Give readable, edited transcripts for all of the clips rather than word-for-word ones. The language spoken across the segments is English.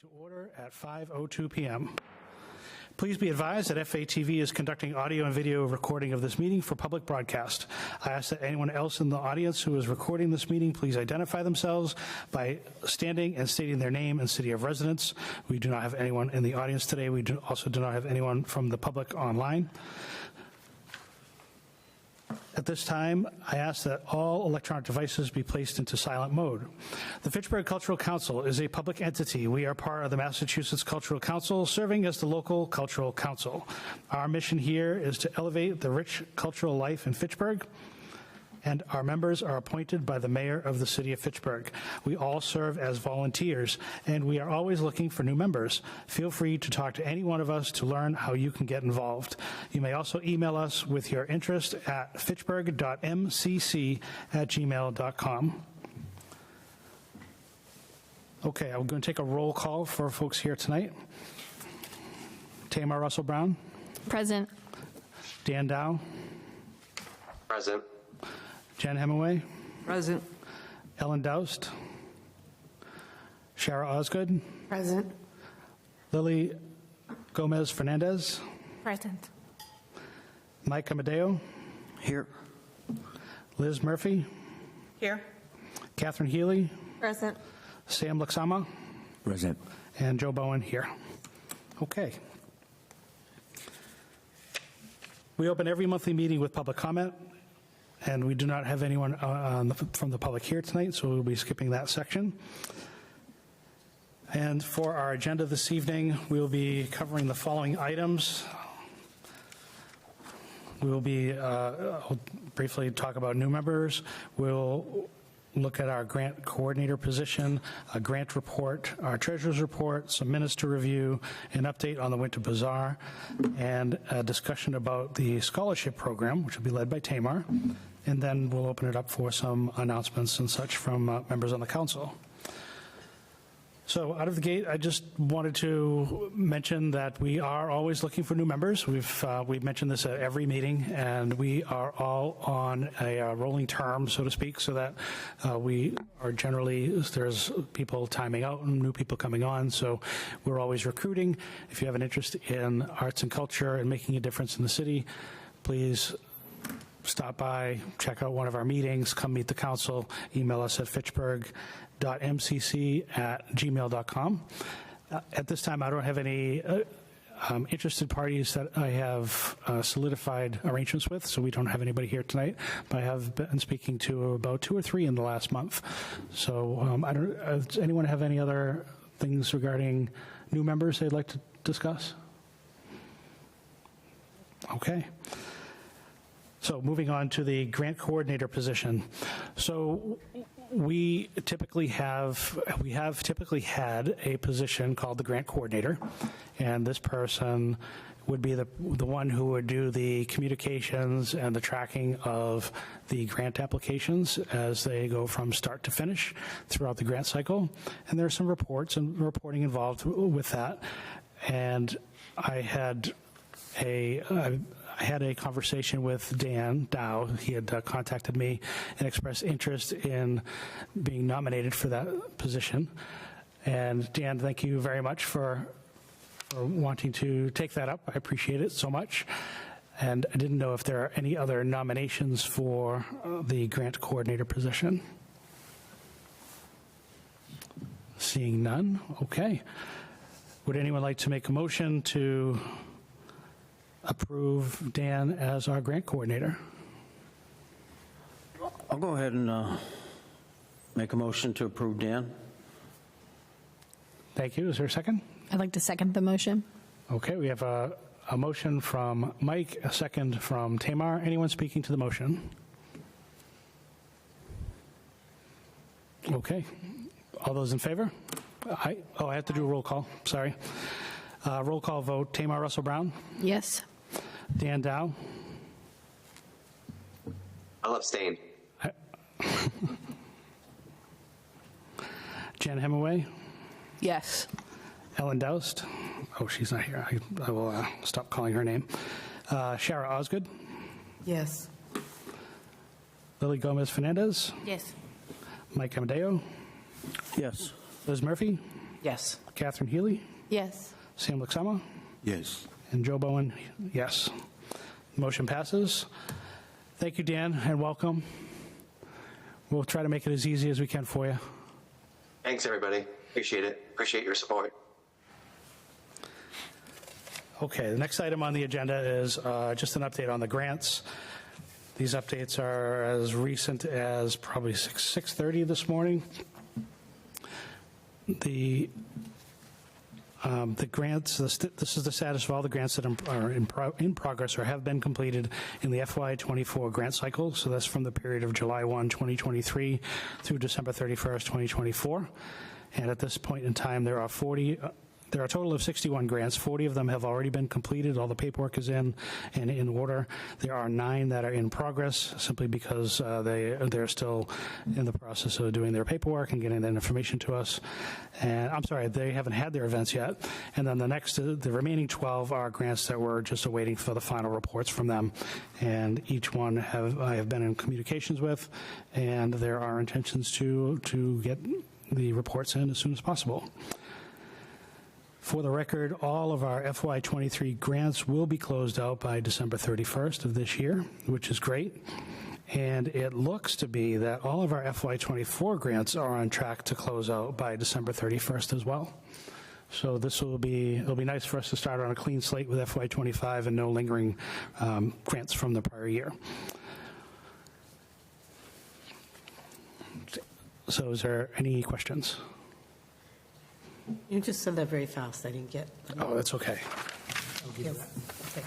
To order at 5:02 p.m. Please be advised that FATV is conducting audio and video recording of this meeting for public broadcast. I ask that anyone else in the audience who is recording this meeting please identify themselves by standing and stating their name and city of residence. We do not have anyone in the audience today. We also do not have anyone from the public online. At this time, I ask that all electronic devices be placed into silent mode. The Fitchburg Cultural Council is a public entity. We are part of the Massachusetts Cultural Council, serving as the local cultural council. Our mission here is to elevate the rich cultural life in Fitchburg, and our members are appointed by the mayor of the city of Fitchburg. We all serve as volunteers, and we are always looking for new members. Feel free to talk to any one of us to learn how you can get involved. You may also email us with your interest at fitchburg.mcc@gmail.com. Okay, I'm going to take a roll call for folks here tonight. Tamar Russell Brown. Present. Dan Dow. Present. Jen Hemingway. Present. Ellen Doust. Shara Osgood. Present. Lily Gomez Fernandez. Present. Mike Amadeo. Here. Liz Murphy. Here. Catherine Healy. Present. Sam Laxama. Present. And Joe Bowen here. Okay. We open every monthly meeting with public comment, and we do not have anyone from the public here tonight, so we'll be skipping that section. And for our agenda this evening, we will be covering the following items. We will be I'll briefly talk about new members. We'll look at our grant coordinator position, a grant report, our treasurer's report, some minutes to review, an update on the Winter Bazaar, and a discussion about the scholarship program, which will be led by Tamar. And then we'll open it up for some announcements and such from members on the council. So out of the gate, I just wanted to mention that we are always looking for new members. We've mentioned this at every meeting, and we are all on a rolling term, so to speak, so that we are generally, there's people timing out and new people coming on, so we're always recruiting. If you have an interest in arts and culture and making a difference in the city, please stop by, check out one of our meetings, come meet the council, email us at fitchburg.mcc@gmail.com. At this time, I don't have any interested parties that I have solidified arrangements with, so we don't have anybody here tonight, but I have been speaking to about 2 or 3 in the last month. So does anyone have any other things regarding new members they'd like to discuss? Okay. So moving on to the grant coordinator position. So we have typically had a position called the grant coordinator, and this person would be the one who would do the communications and the tracking of the grant applications as they go from start to finish throughout the grant cycle. And there are some reports and reporting involved with that. And I had a conversation with Dan Dow. He had contacted me and expressed interest in being nominated for that position. And Dan, thank you very much for wanting to take that up. I appreciate it so much. And I didn't know if there are any other nominations for the grant coordinator position. Seeing none, okay. Would anyone like to make a motion to approve Dan as our grant coordinator? I'll go ahead and make a motion to approve Dan. Thank you. Is there a second? I'd like to second the motion. Okay, we have a motion from Mike, a second from Tamar. Anyone speaking to the motion? Okay. All those in favor? I have to do a roll call. Sorry. Roll call vote. Tamar Russell Brown? Yes. Dan Dow? I'll abstain. Jen Hemingway? Yes. Ellen Doust? Oh, she's not here. I will stop calling her name. Shara Osgood? Yes. Lily Gomez Fernandez? Yes. Mike Amadeo? Yes. Liz Murphy? Yes. Catherine Healy, Yes. Sam Luxema, Yes. and Joe Bowen, yes. Motion passes. Thank you, Dan, and welcome. We'll try to make it as easy as we can for you. Thanks, everybody. Appreciate it. Appreciate your support. Okay, the next item on the agenda is just an update on the grants. These updates are as recent as probably 6:30 this morning. The grants, this is the status of all the grants that are in progress or have been completed in the FY24 grant cycle. So that's from the period of July 1, 2023 through December 31st, 2024. And at this point in time, there are a total of 61 grants. 40 of them have already been completed. All the paperwork is in and in order. There are 9 that are in progress simply because they're still in the process of doing their paperwork and getting that information to us. And I'm sorry, they haven't had their events yet. And then the remaining 12 are grants that we're just awaiting for the final reports from them. And each one I have been in communications with, and there are intentions to get the reports in as soon as possible. For the record, all of our FY23 grants will be closed out by December 31st of this year, which is great. And it looks to be that all of our FY24 grants are on track to close out by December 31st as well. So it'll be nice for us to start on a clean slate with FY25 and no lingering grants from the prior year. So is there any questions? You just said that very fast. I didn't get. Oh, that's okay. I'll give you Yes. that. Okay,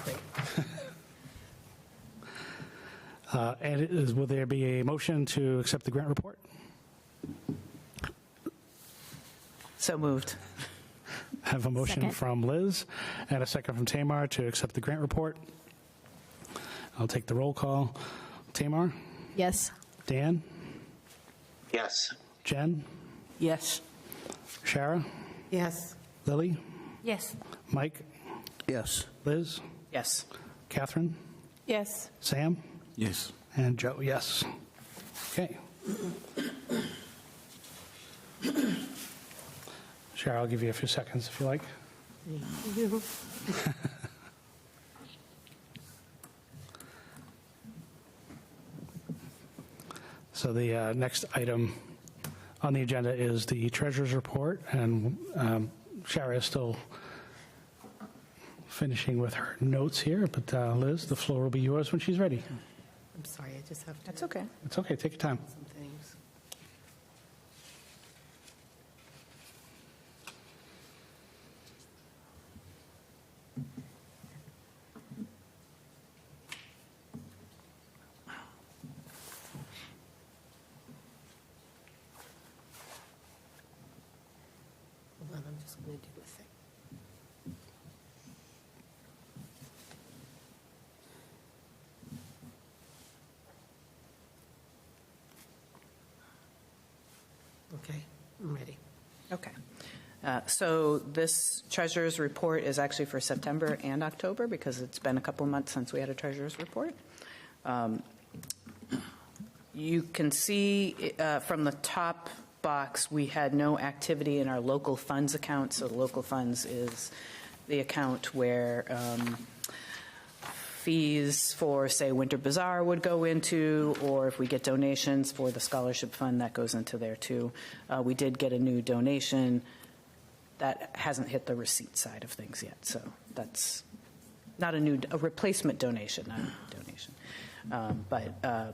great. And will there be a motion to accept the grant report? So moved. I have a motion Second. from Liz and a second from Tamar to accept the grant report. I'll take the roll call. Tamar? Yes. Dan? Yes. Jen? Yes. Shara? Yes. Lily? Yes. Mike? Yes. Liz? Yes. Catherine? Yes. Sam? Yes. And Joe, yes. Okay. Shara, I'll give you a few seconds if you like. So the next item on the agenda is the treasurer's report, and Shara is still finishing with her notes here, but Liz, the floor will be yours when she's ready. I'm sorry. I just have to. That's okay. It's okay, take your time. Some things. Hold on. I'm just going to do a thing. Okay, I'm ready. Okay. So this treasurer's report is actually for September and October because it's been a couple of months since we had a treasurer's report. You can see from the top box, we had no activity in our local funds account. So the local funds is the account where fees for, say, Winter Bazaar would go into, or if we get donations for the scholarship fund, that goes into there too. We did get a new donation. That hasn't hit the receipt side of things yet, so that's not a replacement donation, not a donation.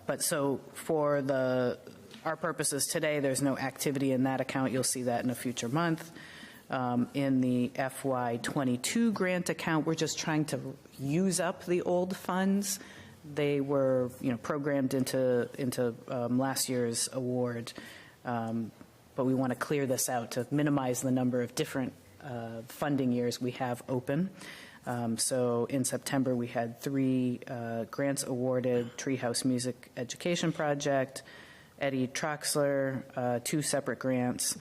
But so for our purposes today, there's no activity in that account. You'll see that in a future month. In the FY22 grant account, we're just trying to use up the old funds. They were, programmed into last year's award, but we want to clear this out to minimize the number of different funding years we have open. So in September, we had 3 grants awarded: Treehouse Music Education Project, Eddie Troxler, 2 separate grants.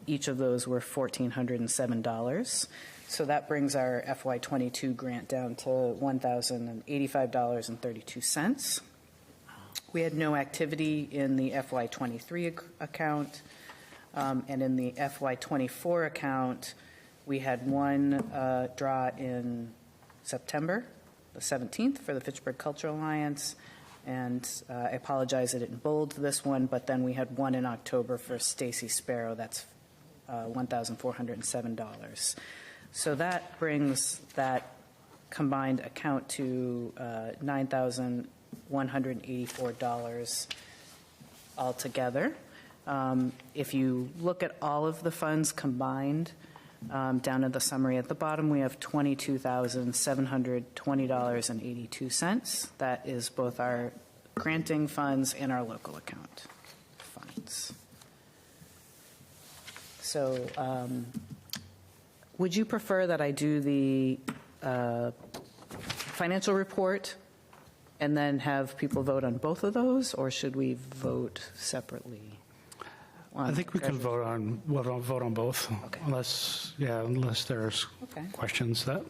Each of those were $1,407. So that brings our FY22 grant down to $1,085.32. We had no activity in the FY23 account. And in the FY24 account, we had one draw in September, the 17th, for the Fitchburg Cultural Alliance. And I apologize I didn't bold this one, but then we had one in October for Stacy Sparrow. That's $1,407. So that brings that combined account to $9,184 altogether. If you look at all of the funds combined, down in the summary at the bottom, we have $22,720.82. That is both our granting funds and our local account funds. So would you prefer that I do the financial report and then have people vote on both of those, or should we vote separately? I think we can vote on both, Okay. unless there's Okay. questions that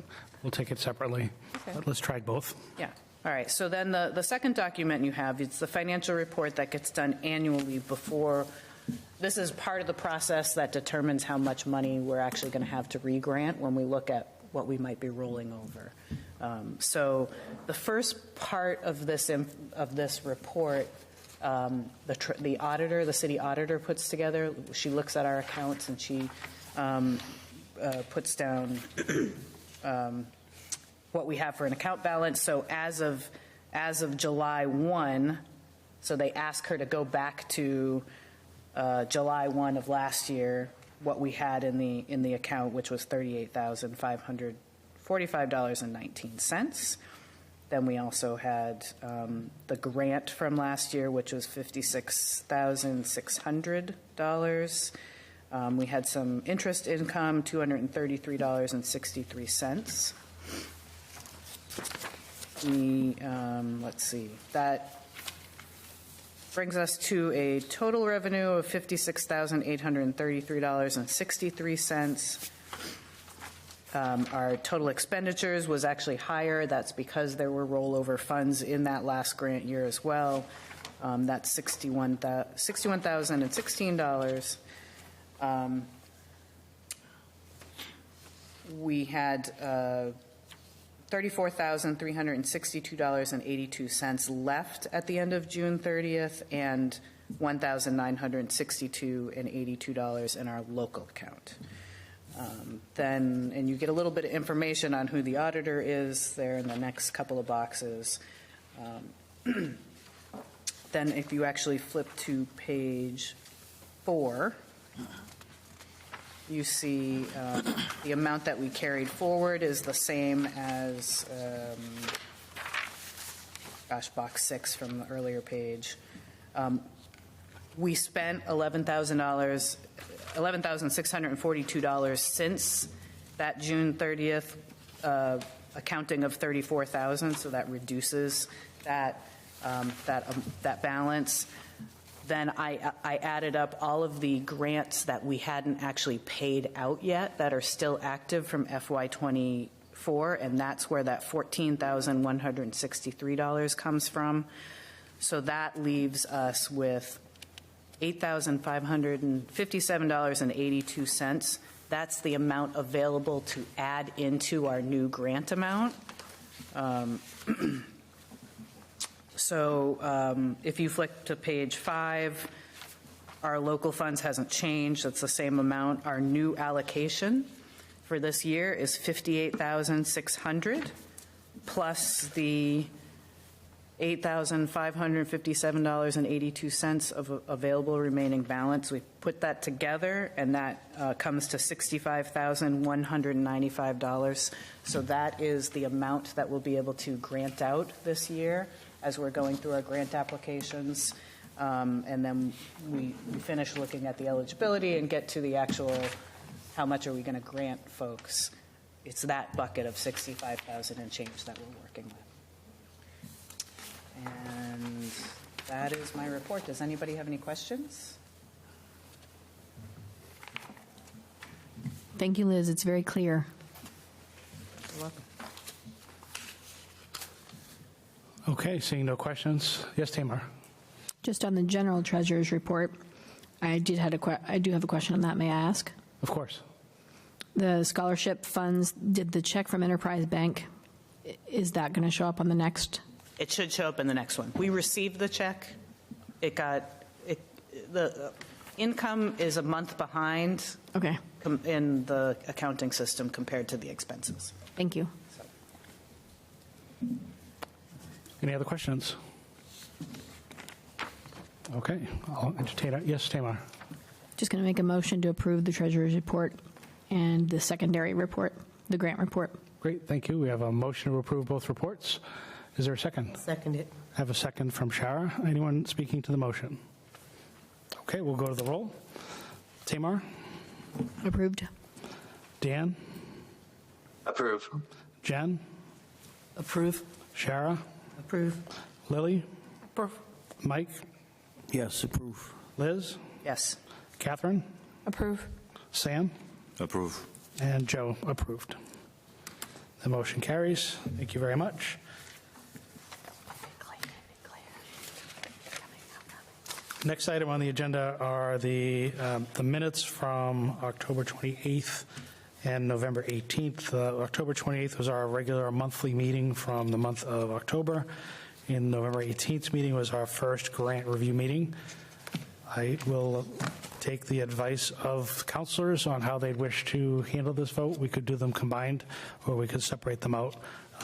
we'll take it separately. Okay. But let's try both. Yeah. All right. So then the second document you have, it's the financial report that gets done annually before. This is part of the process that determines how much money we're actually going to have to re-grant when we look at what we might be rolling over. So the first part of this report, the auditor, the city auditor, puts together. She looks at our accounts and she puts down what we have for an account balance. So as of July 1, so they ask her to go back to July 1 of last year, what we had in the account, which was $38,545.19. Then we also had the grant from last year, which was $56,600. We had some interest income, $233.63. Let's see, that brings us to a total revenue of $56,833.63. Our total expenditures was actually higher. That's because there were rollover funds in that last grant year as well. That's $61,016. We had $34,362.82 left at the end of June 30th, and $1,962.82 in our local account. And you get a little bit of information on who the auditor is there in the next couple of boxes. Then if you actually flip to page 4, you see the amount that we carried forward is the same as, box 6 from the earlier page. We spent $11,642 since that June 30th accounting of $34,000, so that reduces that balance. Then I added up all of the grants that we hadn't actually paid out yet that are still active from FY24, and that's where that $14,163 comes from. So that leaves us with $8,557.82. That's the amount available to add into our new grant amount. So if you flick to page 5, our local funds hasn't changed. It's the same amount. Our new allocation for this year is $58,600 plus the $8,557.82 of available remaining balance. We put that together, and that comes to $65,195. So that is the amount that we'll be able to grant out this year as we're going through our grant applications. And then we finish looking at the eligibility and get to the actual how much are we going to grant folks. It's that bucket of $65,000 and change that we're working with. And that is my report. Does anybody have any questions? Thank you, Liz. It's very clear. You're welcome. Okay, seeing no questions. Yes, Tamar. Just on the general treasurer's report, I do have a question on that. May I ask? Of course. The scholarship funds, did the check from Enterprise Bank, is that going to show up on the next? It should show up in the next one. We received the check. The income is a month behind Okay, in the accounting system compared to the expenses. thank you. Any other questions? Okay, I'll entertain it. Yes, Tamar. Just going to make a motion to approve the treasurer's report and the secondary report, the grant report. Great, thank you. We have a motion to approve both reports. Is there a second? Second it. I have a second from Shara. Anyone speaking to the motion? Okay, we'll go to the roll. Tamar? Approved. Dan? Approve. Jen? Approve. Shara? Approve. Lily? Approve. Mike? Yes, approve. Liz? Yes. Catherine? Approve. Sam? Approve. And Joe approved. The motion carries. Thank you very much. Next item on the agenda are the minutes from October 28th and November 18th. October 28th was our regular monthly meeting from the month of October. In November 18th meeting was our first grant review meeting. I will take the advice of counselors on how they'd wish to handle this vote. We could do them combined, or we could separate them out.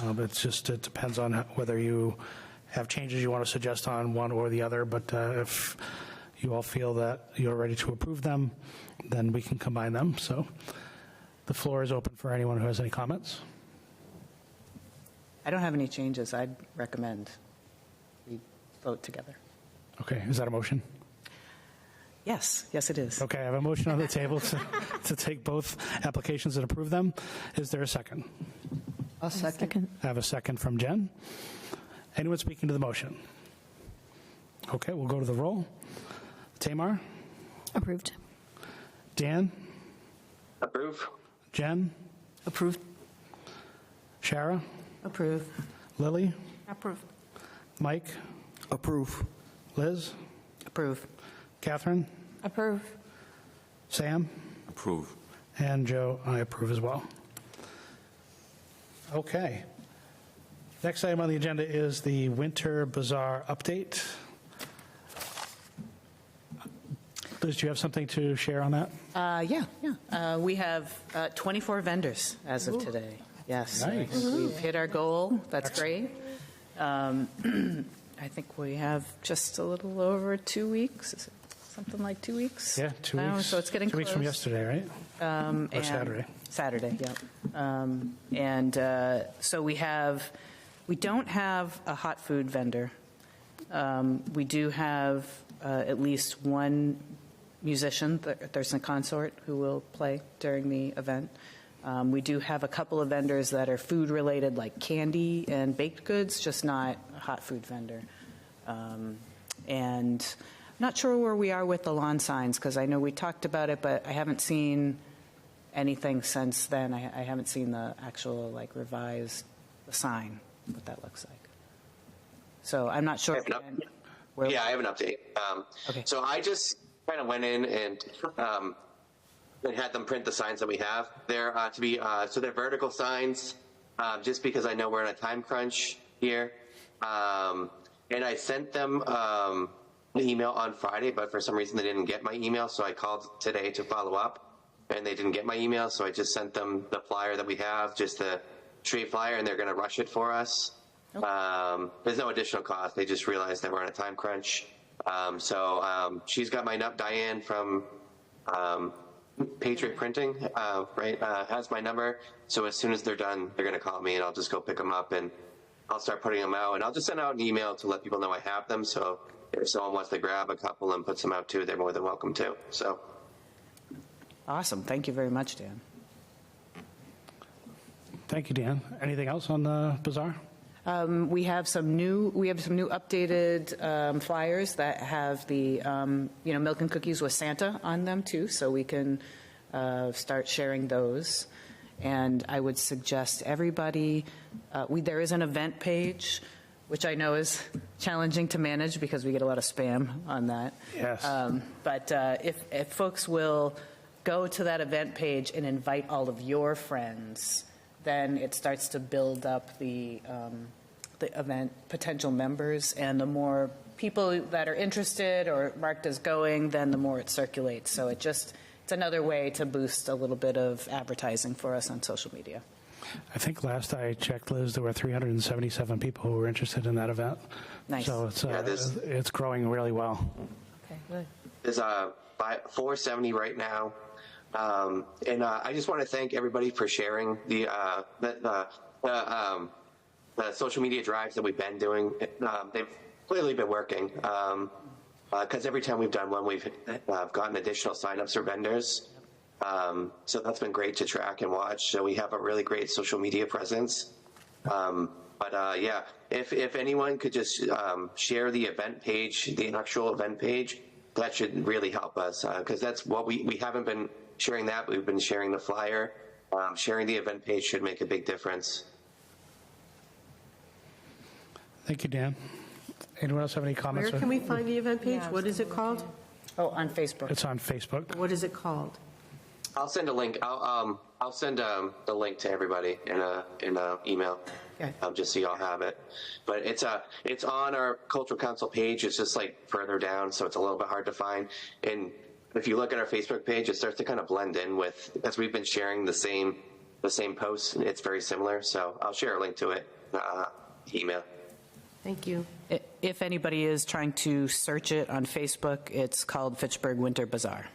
It depends on whether you have changes you want to suggest on one or the other. But if you all feel that you're ready to approve them, then we can combine them. So the floor is open for anyone who has any comments. I don't have any changes. I'd recommend we vote together. Okay, is that a motion? Yes, yes, it is. Okay, I have a motion on the table to take both applications and approve them. Is there a second? I'll second. I have a second from Jen. Anyone speaking to the motion? Okay, we'll go to the roll. Tamar? Approved. Dan? Approve. Jen? Approve. Shara? Approve. Lily? Approve. Mike? Approve. Liz? Approve. Catherine? Approve. Sam? Approve. And Joe, I approve as well. Okay. Next item on the agenda is the Winter Bazaar update. Liz, do you have something to share on that? Yeah. We have 24 vendors as of today. Yes. Nice. I think we've hit our goal. That's great. I think we have just a little over 2 weeks. Is it something like 2 weeks? Yeah, 2 now? weeks. So it's getting 2 weeks close. from yesterday, right? Or Saturday. Saturday, yeah. So we don't have a hot food vendor. We do have at least one musician, there's a consort, who will play during the event. We do have a couple of vendors that are food related, like candy and baked goods, just not a hot food vendor. And I'm not sure where we are with the lawn signs, because I know we talked about it, but I haven't seen anything since then. I haven't seen the actual revised sign, what that looks like. So I'm not sure. Yeah, I have an update. Okay. So I just kind of went in and had them print the signs that we have. They're they're vertical signs, just because I know we're in a time crunch here. And I sent them an email on Friday, but for some reason they didn't get my email, so I called today to follow up, and they didn't get my email, so I just sent them the flyer that we have, just the street flyer, and they're going to rush it for us. Okay. There's no additional cost. They just realized that we're on a time crunch. She's got my Diane from Patriot Printing, has my number. So as soon as they're done, they're going to call me, and I'll just go pick them up, and I'll start putting them out. And I'll just send out an email to let people know I have them. So if someone wants to grab a couple and put some out too, they're more than welcome to. So Awesome. Thank you very much, Dan. Thank you, Dan. Anything else on the Bazaar? We have some new updated flyers that have the milk and cookies with Santa on them too, so we can start sharing those. And I would suggest everybody. There is an event page which I know is challenging to manage because we get a lot of spam on that. Yes. But if folks will go to that event page and invite all of your friends, then it starts to build up the event potential members, and the more people that are interested or marked as going, then the more it circulates. So it's another way to boost a little bit of advertising for us on social media. I think last I checked, Liz, there were 377 people who were interested in that event. Nice. So it's growing really well. Okay, good. There's 470 right now. And I just want to thank everybody for sharing the social media drives that we've been doing. They've clearly been working because every time we've done one, we've gotten additional signups for vendors. So that's been great to track and watch. So we have a really great social media presence. Yeah, if anyone could just share the event page, the actual event page, that should really help us because that's what we haven't been sharing that. We've been sharing the flyer. Sharing the event page should make a big difference. Thank you, Dan. Anyone else have any comments? Where can we find the event page? What is it called? Oh, on Facebook. It's on Facebook. What is it called? I'll send a link. I'll send the link to everybody in a email, Okay. just so y'all have it. But it's on our Cultural Council page. It's just like further down, so it's a little bit hard to find. And if you look at our Facebook page, it starts to kind of blend in with, as we've been sharing the same posts. It's very similar. So I'll share a link to it. Email. Thank you. If anybody is trying to search it on Facebook, it's called Fitchburg Winter Bazaar.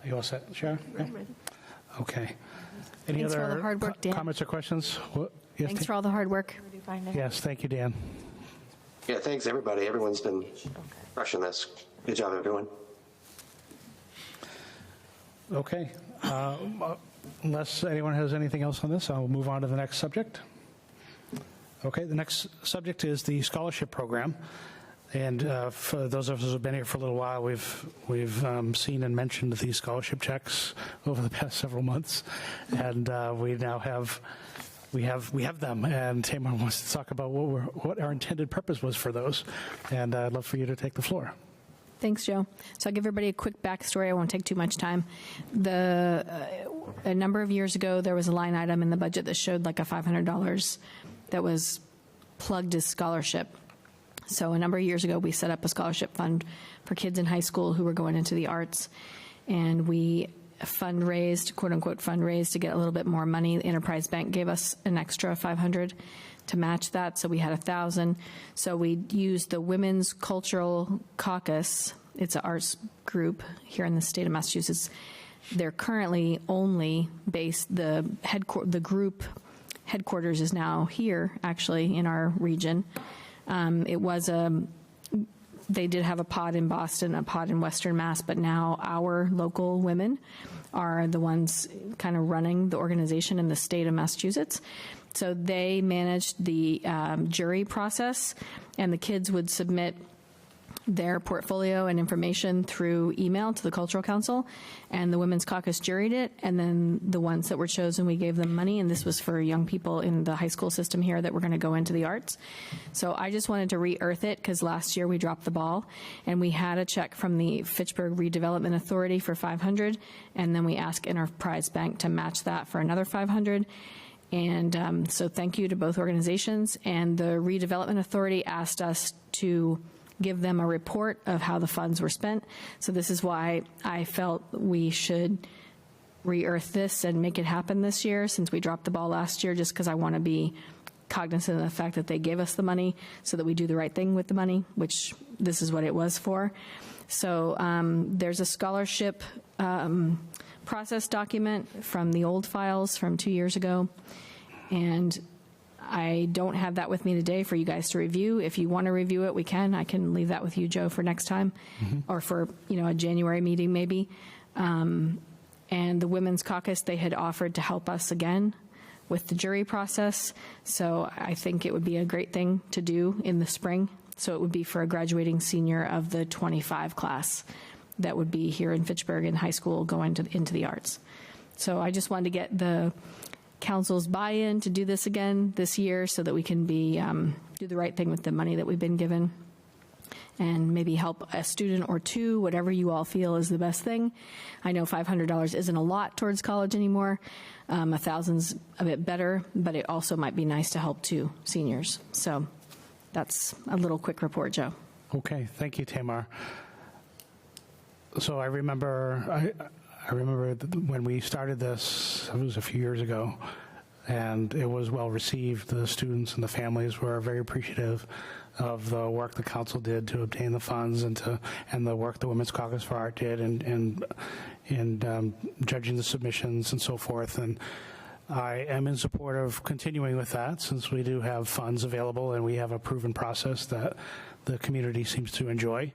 Are you all set, Sharon? Yeah? Okay. Any Thanks for all other the hard work, Dan. comments or questions? Yes, Thanks for all the hard work. Yes, thank you, Dan. Yeah, thanks everybody. Everyone's been crushing this. Good job, everyone. Okay. Unless anyone has anything else on this, I'll move on to the next subject. Okay, the next subject is the scholarship program. And for those of us who've been here for a little while, we've seen and mentioned these scholarship checks over the past several months, and we now have them. And Tamar wants to talk about what our intended purpose was for those, and I'd love for you to take the floor. Thanks, Joe. So I'll give everybody a quick backstory. I won't take too much time. A number of years ago, there was a line item in the budget that showed like a $500 that was plugged as scholarship. So a number of years ago, we set up a scholarship fund for kids in high school who were going into the arts, and we fundraised, quote unquote, fundraised to get a little bit more money. The Enterprise Bank gave us an extra $500 to match that, so we had $1,000. So we used the Women's Cultural Caucus. It's an arts group here in the state of Massachusetts. They're currently only based, the group headquarters is now here, actually, in our region. They did have a pod in Boston, a pod in Western Mass, but now our local women are the ones kind of running the organization in the state of Massachusetts. So they managed the jury process, and the kids would submit their portfolio and information through email to the Cultural Council, and the Women's Caucus juried it, and then the ones that were chosen, we gave them money, and this was for young people in the high school system here that were going to go into the arts. So I just wanted to re-earth it, because last year we dropped the ball, and we had a check from the Fitchburg Redevelopment Authority for $500, and then we asked Enterprise Bank to match that for another $500. And so thank you to both organizations, and the Redevelopment Authority asked us to give them a report of how the funds were spent. So this is why I felt we should re-earth this and make it happen this year, since we dropped the ball last year, just because I want to be cognizant of the fact that they gave us the money so that we do the right thing with the money, which this is what it was for. So there's a scholarship process document from the old files from 2 years ago, and I don't have that with me today for you guys to review. If you want to review it, we can. I can leave that with you, Joe, for next time, or for a January meeting maybe. And the Women's Caucus, they had offered to help us again with the jury process. So I think it would be a great thing to do in the spring. So it would be for a graduating senior of the 25 class that would be here in Fitchburg in high school going into the arts. So I just wanted to get the council's buy-in to do this again this year so that we can do the right thing with the money that we've been given and maybe help a student or two, whatever you all feel is the best thing. I know $500 isn't a lot towards college anymore. $1,000's a bit better, but it also might be nice to help two seniors. So that's a little quick report, Joe. Okay, thank you, Tamar. So I remember when we started this, it was a few years ago, and it was well received. The students and the families were very appreciative of the work the council did to obtain the funds and the work the Women's Caucus for Art did in judging the submissions and so forth. And I am in support of continuing with that since we do have funds available and we have a proven process that the community seems to enjoy.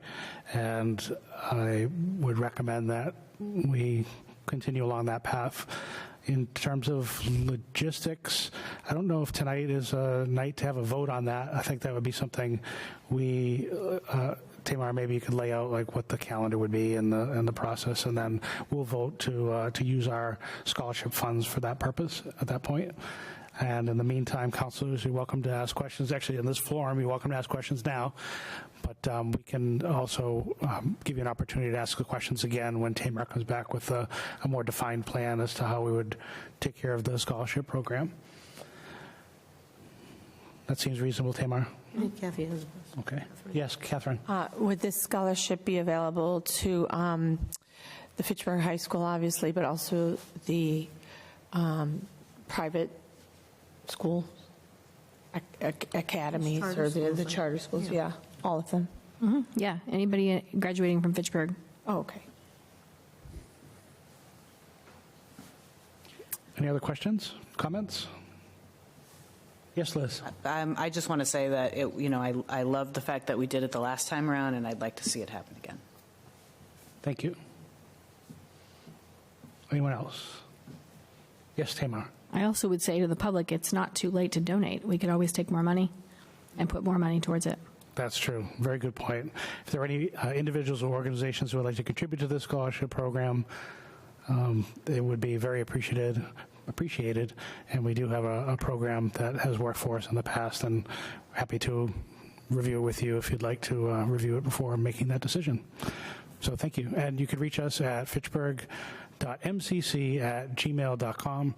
And I would recommend that we continue along that path. In terms of logistics, I don't know if tonight is a night to have a vote on that. I think that would be something we, Tamar, maybe you could lay out like what the calendar would be and the process, and then we'll vote to use our scholarship funds for that purpose at that point. And in the meantime, councilors, you're welcome to ask questions. Actually, in this forum, you're welcome to ask questions now, but we can also give you an opportunity to ask the questions again when Tamar comes back with a more defined plan as to how we would take care of the scholarship program. That seems reasonable, Tamar? Kathy has Okay. Yes, Catherine. Would this scholarship be available to the Fitchburg High School, obviously, but also the private school academies or the charter schools? Yeah, all of them. Yeah, anybody graduating from Fitchburg. Oh, okay. Any other questions, comments? Yes, Liz. I just want to say that I love the fact that we did it the last time around, and I'd like to see it happen again. Thank you. Anyone else? Yes, Tamar. I also would say to the public, it's not too late to donate. We could always take more money and put more money towards it. That's true. Very good point. If there are any individuals or organizations who would like to contribute to this scholarship program, it would be very appreciated, and we do have a program that has worked for us in the past, and happy to review it with you if you'd like to review it before making that decision. So thank you. And you could reach us at fitchburg.mcc@gmail.com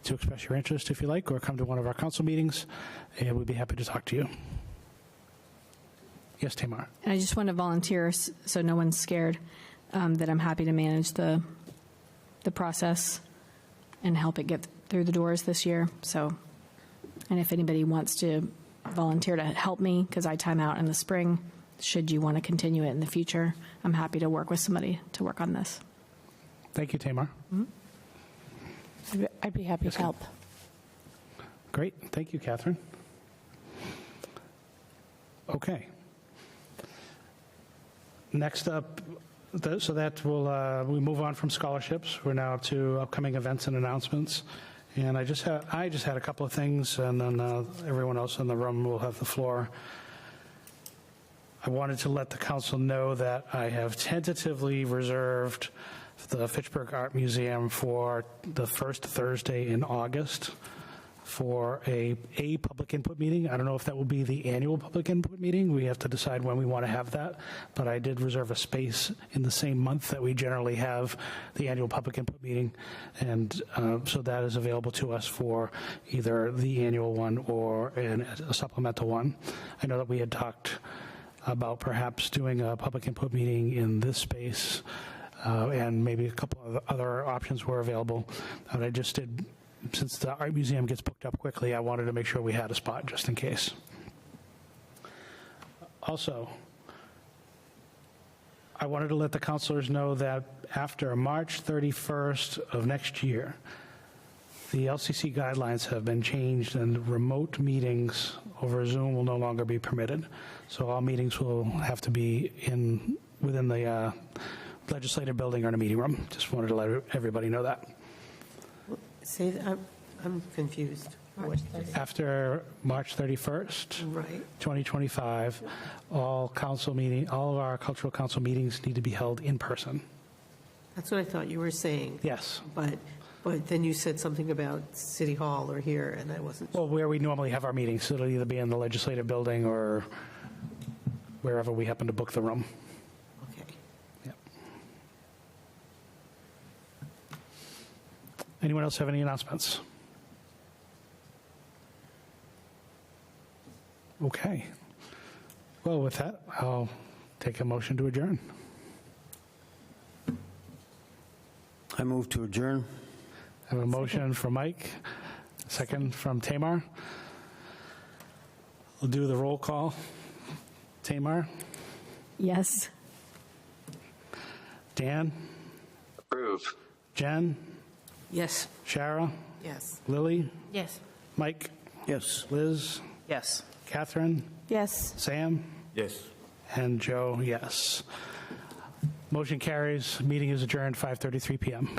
to express your interest if you like, or come to one of our council meetings, and we'd be happy to talk to you. Yes, Tamar. And I just want to volunteer so no one's scared that I'm happy to manage the process and help it get through the doors this year. So, and if anybody wants to volunteer to help me, because I time out in the spring, should you want to continue it in the future, I'm happy to work with somebody to work on this. Thank you, Tamar. I'd be happy to help. Great. Thank you, Catherine. Okay. Next up, so that will we move on from scholarships. We're now to upcoming events and announcements. And I just had a couple of things, and then everyone else in the room will have the floor. I wanted to let the council know that I have tentatively reserved the Fitchburg Art Museum for the first Thursday in August for a public input meeting. I don't know if that will be the annual public input meeting. We have to decide when we want to have that, but I did reserve a space in the same month that we generally have the annual public input meeting, and so that is available to us for either the annual one or a supplemental one. I know that we had talked about perhaps doing a public input meeting in this space, and maybe a couple of other options were available. But I just did, since the art museum gets booked up quickly, I wanted to make sure we had a spot just in case. Also, I wanted to let the councilors know that after March 31st of next year, the LCC guidelines have been changed and remote meetings over Zoom will no longer be permitted. So all meetings will have to be within the legislative building or in a meeting room. Just wanted to let everybody know that. Say that. I'm confused. After March 31st, Right. 2025, all of our cultural council meetings need to be held in person. That's what I thought you were saying. Yes. But then you said something about City Hall or here, and I wasn't. Well, where we normally have our meetings, so it'll either be in the legislative building or wherever we happen to book the room. Okay. Yep. Anyone else have any announcements? Okay. Well, with that, I'll take a motion to adjourn. I move to adjourn. I have a motion from Mike, second from Tamar. We'll do the roll call. Tamar, Yes. Dan, Approve. Jen, Yes. Shara, Yes. Lily, Yes. Mike, Yes. Liz, Yes. Catherine, Yes. Sam, Yes. and Joe, yes. Motion carries. Meeting is adjourned 5:33 PM.